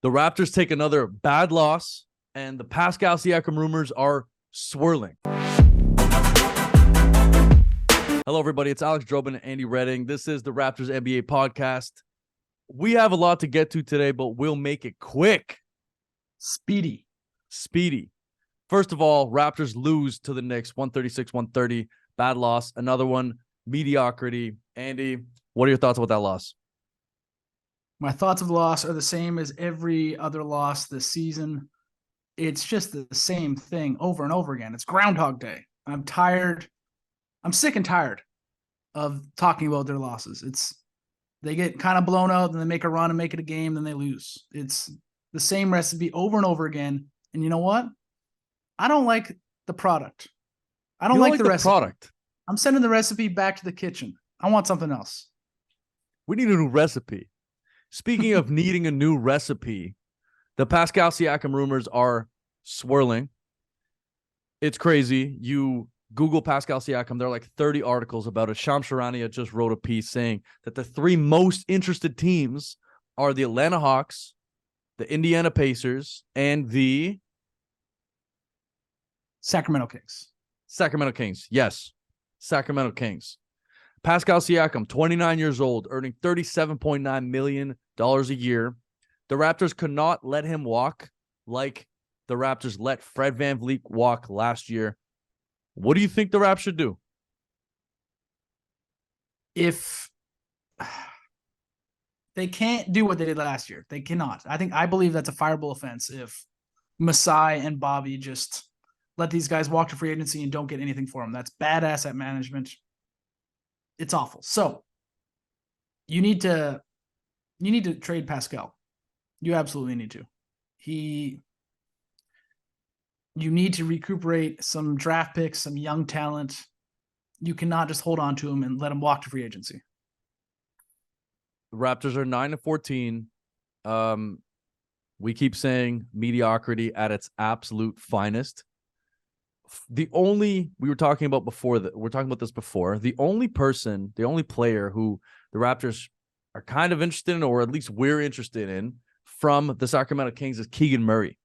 The Raptors take another bad loss, and the Pascal Siakam rumors are swirling. Hello, everybody. It's Alex Drobin and Andy Redding. This is the Raptors NBA podcast. We have a lot to get to today, but we'll make it quick. Speedy. First of all, Raptors lose to the Knicks, 136-130. Bad loss. Another one, mediocrity. Andy, what are your thoughts about that loss? My thoughts of the loss are the same as every other loss this season. It's just the same thing over and over again. It's Groundhog Day. I'm tired. I'm sick and tired of talking about their losses. They get kind of blown out, and they make a run and make it a game, then they lose. It's the same recipe over and over again. And you know what? I don't like the product. I don't like the recipe. Product. I'm sending the recipe back to the kitchen. I want something else. We need a new recipe. Speaking of needing a new recipe, the Pascal Siakam rumors are swirling. It's crazy. You Google Pascal Siakam, there are like 30 articles about it. Shams Charania just wrote a piece saying that the three most interested teams are the Atlanta Hawks, the Indiana Pacers, and the Sacramento Kings. Yes, Sacramento Kings. Pascal Siakam, 29 years old, earning $37.9 million a year. The Raptors could not let him walk like the Raptors let Fred VanVleet walk last year. What do you think the Raps should do? If they can't do what they did last year, they cannot. I believe that's a fireable offense if Masai and Bobby just let these guys walk to free agency and don't get anything for them. That's bad asset management. It's awful. So you need to trade Pascal. You absolutely need to. You need to recuperate some draft picks, some young talent. You cannot just hold on to him and let him walk to free agency. The Raptors are 9-14. We keep saying mediocrity at its absolute finest. We were talking about this before. The only player who the Raptors are kind of interested in, or at least we're interested in, from the Sacramento Kings is Keegan Murray.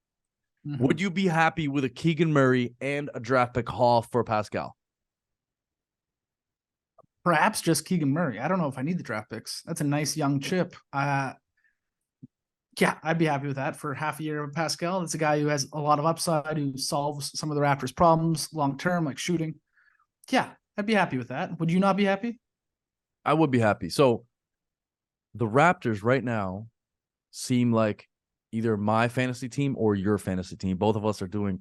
Mm-hmm. Would you be happy with a Keegan Murray and a draft pick haul for Pascal? Perhaps just Keegan Murray. I don't know if I need the draft picks. That's a nice young chip. Yeah, I'd be happy with that for half a year of Pascal. That's a guy who has a lot of upside, who solves some of the Raptors' problems long-term, like shooting. Yeah, I'd be happy with that. Would you not be happy? I would be happy. So the Raptors right now seem like either my fantasy team or your fantasy team. Both of us are doing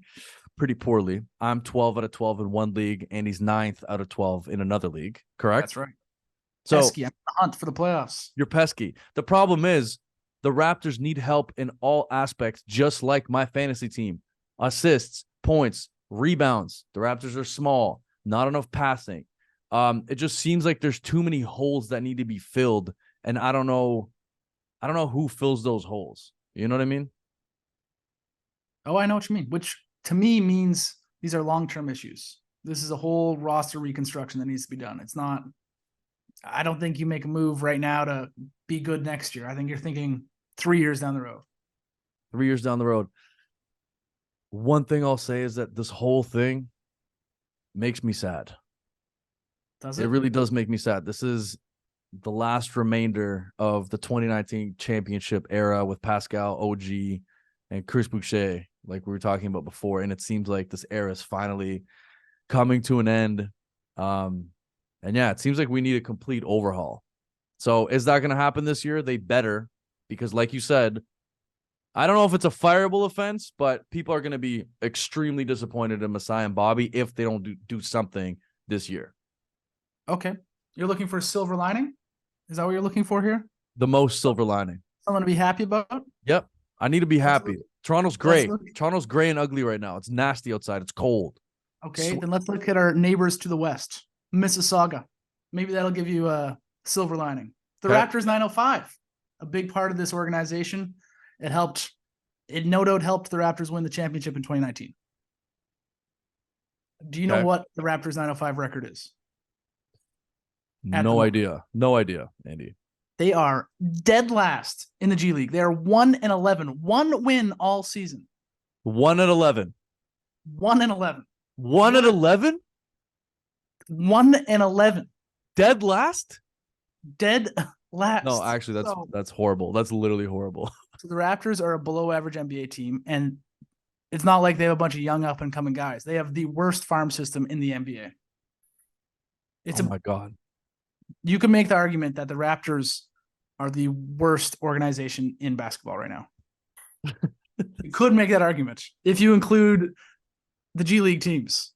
pretty poorly. I'm 12 out of 12 in one league, and he's 9th out of 12 in another league. Correct? That's right. So pesky. I'm on the hunt for the playoffs. You're pesky. The problem is the Raptors need help in all aspects, just like my fantasy team. Assists, points, rebounds. The Raptors are small. Not enough passing. It just seems like there's too many holes that need to be filled, and I don't know who fills those holes. You know what I mean? Oh, I know what you mean, which to me means these are long-term issues. This is a whole roster reconstruction that needs to be done. I don't think you make a move right now to be good next year. I think you're thinking 3 years down the road. 3 years down the road. One thing I'll say is that this whole thing makes me sad. Does it? It really does make me sad. This is the last remainder of the 2019 championship era with Pascal, OG, and Chris Boucher, like we were talking about before. And it seems like this era is finally coming to an end. And yeah, it seems like we need a complete overhaul. So is that going to happen this year? They better, because like you said, I don't know if it's a fireable offense, but people are going to be extremely disappointed in Masai and Bobby if they don't do something this year. Okay. You're looking for a silver lining? Is that what you're looking for here? The most silver lining. Someone to be happy about? Yep. I need to be happy. Toronto's gray. Toronto's gray and ugly right now. It's nasty outside. It's cold. Okay, then let's look at our neighbors to the west. Mississauga. Maybe that'll give you a silver lining. The Raptors 905. A big part of this organization. It no doubt helped the Raptors win the championship in 2019. Do you know what the Raptors 905 record is? No idea, Andy. They are dead last in the G League. They are 1-11, 1 win all season. 1-11. 1-11. 1-11? 1-11. Dead last? Dead last. No, actually, that's horrible. That's literally horrible. So the Raptors are a below average NBA team, and it's not like they have a bunch of young up and coming guys. They have the worst farm system in the NBA. My God. You can make the argument that the Raptors are the worst organization in basketball right now. You could make that argument if you include the G League teams.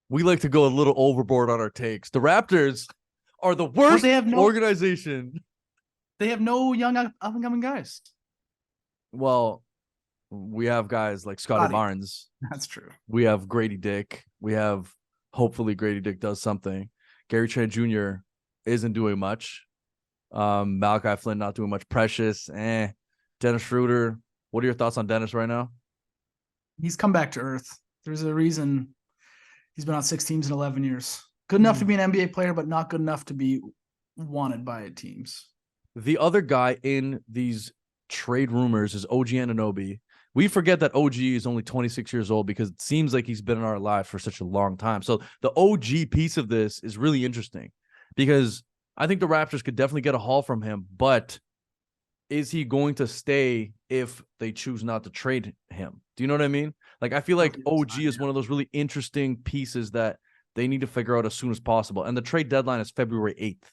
We like to go a little overboard on our takes. The Raptors are the worst organization. They have no young up and coming guys. Well, we have guys like Scotty Barnes. That's true. We have Grady Dick. We have, hopefully Grady Dick does something. Gary Trent Jr. isn't doing much. Malachi Flynn not doing much. Precious, Dennis Schroeder. What are your thoughts on Dennis right now? He's come back to earth. There's a reason he's been on 6 teams in 11 years. Good enough to be an NBA player, but not good enough to be wanted by teams. The other guy in these trade rumors is OG Anunoby. We forget that OG is only 26 years old because it seems like he's been in our lives for such a long time. So the OG piece of this is really interesting because I think the Raptors could definitely get a haul from him, but is he going to stay if they choose not to trade him? Do you know what I mean? Like, I feel like OG is one of those really interesting pieces that they need to figure out as soon as possible. And the trade deadline is February 8th.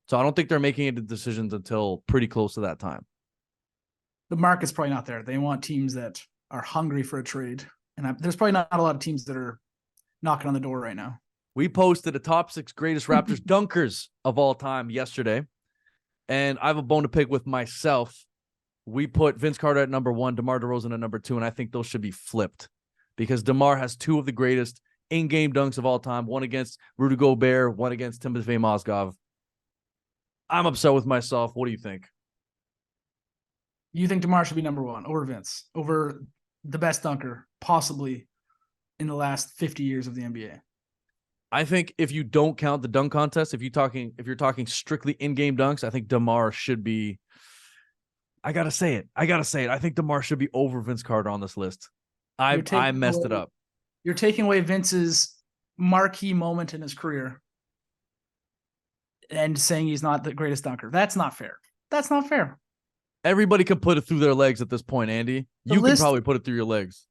So I don't think they're making any decisions until pretty close to that time. The market's probably not there. They want teams that are hungry for a trade. And there's probably not a lot of teams that are knocking on the door right now. We posted the top 6 greatest Raptors dunkers of all time yesterday. And I have a bone to pick with myself. We put Vince Carter at number 1, Demar Derozan at number 2, and I think those should be flipped because Demar has 2 of the greatest in-game dunks of all time, one against Rudy Gobert, one against Timofey Mozgov. I'm upset with myself. What do you think? You think DeMar should be number 1 over Vince, over the best dunker possibly in the last 50 years of the NBA? I think if you don't count the dunk contest, if you're talking strictly in-game dunks, I think DeMar should be. I gotta say it. I think DeMar should be over Vince Carter on this list. I messed it up. You're taking away Vince's marquee moment in his career and saying he's not the greatest dunker. That's not fair. That's not fair. Everybody can put it through their legs at this point, Andy. You can probably put it through your legs.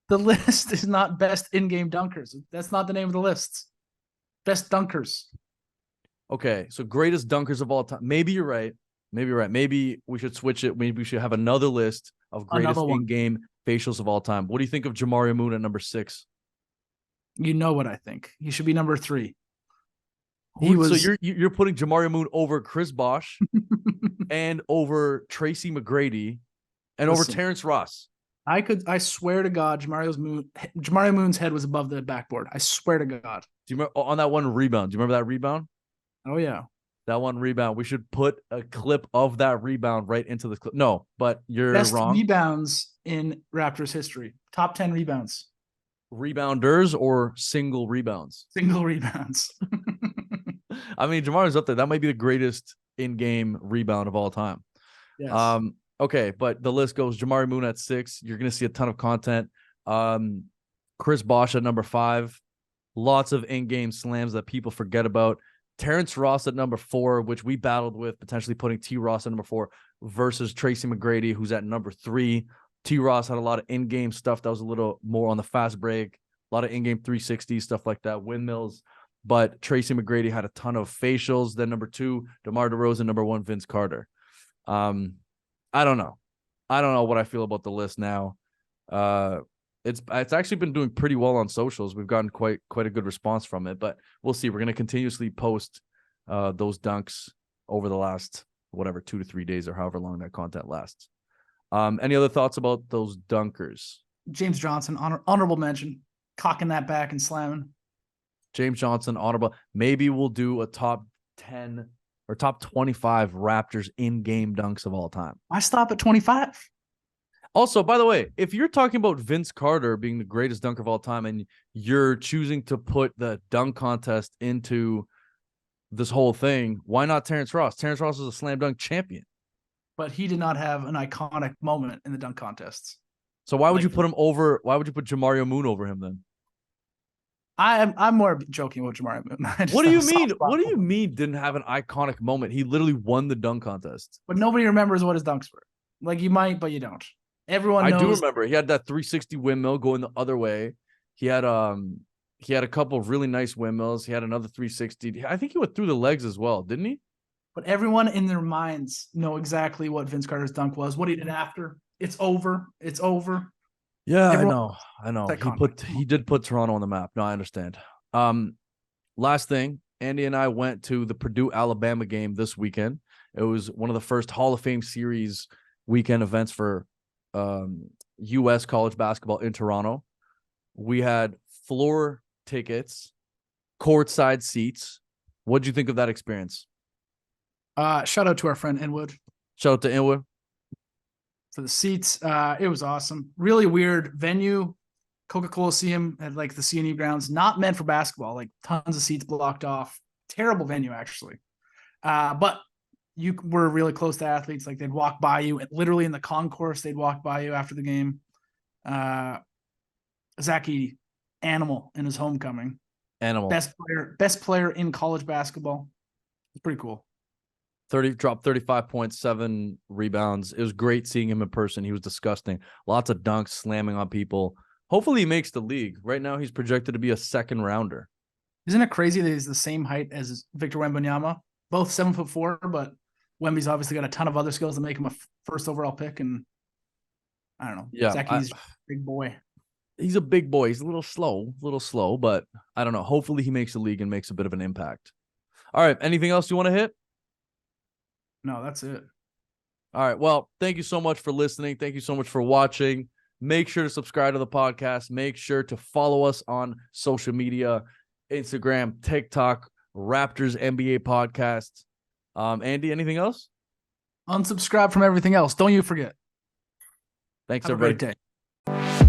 The list is not best in-game dunkers. That's not the name of the list. Best dunkers. Okay, so greatest dunkers of all time. Maybe you're right. Maybe we should switch it. Maybe we should have another list of greatest in-game facials of all time. What do you think of Jamario Moon at number 6? You know what I think. He should be number 3. So you're putting Jamario Moon over Chris Bosh and over Tracy McGrady and over Terrence Ross. I swear to God, Jamario Moon's head was above the backboard. I swear to God. Do you remember on that one rebound? Do you remember that rebound? Oh yeah. That one rebound. We should put a clip of that rebound right into the clip. No, but you're Best wrong. Rebounds in Raptors history. Top 10 rebounds. Rebounders or single rebounds? Single rebounds. I mean, Jamario's up there. That might be the greatest in-game rebound of all time. Yes. Okay, but the list goes Jamario Moon at 6. You're going to see a ton of content. Chris Bosh at number 5. Lots of in-game slams that people forget about. Terrence Ross at number 4, which we battled with, potentially putting T. Ross at number 4 versus Tracy McGrady, who's at number 3. T. Ross had a lot of in-game stuff that was a little more on the fast break, a lot of in-game 360 stuff like that, windmills. But Tracy McGrady had a ton of facials. Then number 2, DeMar DeRozan. Number 1, Vince Carter. I don't know. I don't know what I feel about the list now. It's actually been doing pretty well on socials. We've gotten quite a good response from it, but we'll see. We're going to continuously post those dunks over the last 2 to 3 days or however long that content lasts. Any other thoughts about those dunkers? James Johnson, honorable mention, cocking that back and slamming. James Johnson, honorable. Maybe we'll do a top 10 or top 25 Raptors in-game dunks of all time. I stop at 25. Also, by the way, if you're talking about Vince Carter being the greatest dunker of all time and you're choosing to put the dunk contest into this whole thing, why not Terrence Ross? Terrence Ross is a slam dunk champion. But he did not have an iconic moment in the dunk contests. So why would you put him over? Why would you put Jamario Moon over him then? I'm more joking with Jamario Moon. What do you mean? What do you mean didn't have an iconic moment? He literally won the dunk contest. But nobody remembers what his dunks were. Like you might, but you don't. Everyone knows. I do remember. He had that 360 windmill going the other way. He had a couple of really nice windmills. He had another 360. I think he went through the legs as well, didn't he? But everyone in their minds know exactly what Vince Carter's dunk was. What he did after. It's over. It's over. Yeah, I know. He did put Toronto on the map. No, I understand. Last thing, Andy and I went to the Purdue Alabama game this weekend. It was one of the first Hall of Fame series weekend events for U.S. college basketball in Toronto. We had floor tickets, courtside seats. What'd you think of that experience? Shout out to our friend Inwood. Shout out to Inwood. For the seats, it was awesome. Really weird venue. Coca-Cola Coliseum at like the CNE grounds, not meant for basketball. Like tons of seats blocked off. Terrible venue, actually. But you were really close to athletes. Like they'd walk by you, and literally in the concourse, they'd walk by you after the game. Zach Edey, animal in his homecoming. Animal. Best player in college basketball. It's pretty cool. Dropped 35.7 rebounds. It was great seeing him in person. He was disgusting. Lots of dunks, slamming on people. Hopefully he makes the league. Right now he's projected to be a second rounder. Isn't it crazy that he's the same height as Victor Wembanyama? Both 7'4", but Wemby's obviously got a ton of other skills that make him a first overall pick. And I don't know. Yeah, Zachy's big boy. He's a big boy. He's a little slow, but I don't know. Hopefully he makes the league and makes a bit of an impact. All right. Anything else you want to hit? No, that's it. All right. Well, thank you so much for listening. Thank you so much for watching. Make sure to subscribe to the podcast. Make sure to follow us on social media, Instagram, TikTok, Raptors NBA podcast. Andy, anything else? Unsubscribe from everything else. Don't you forget. Thanks, Have everybody. a great day.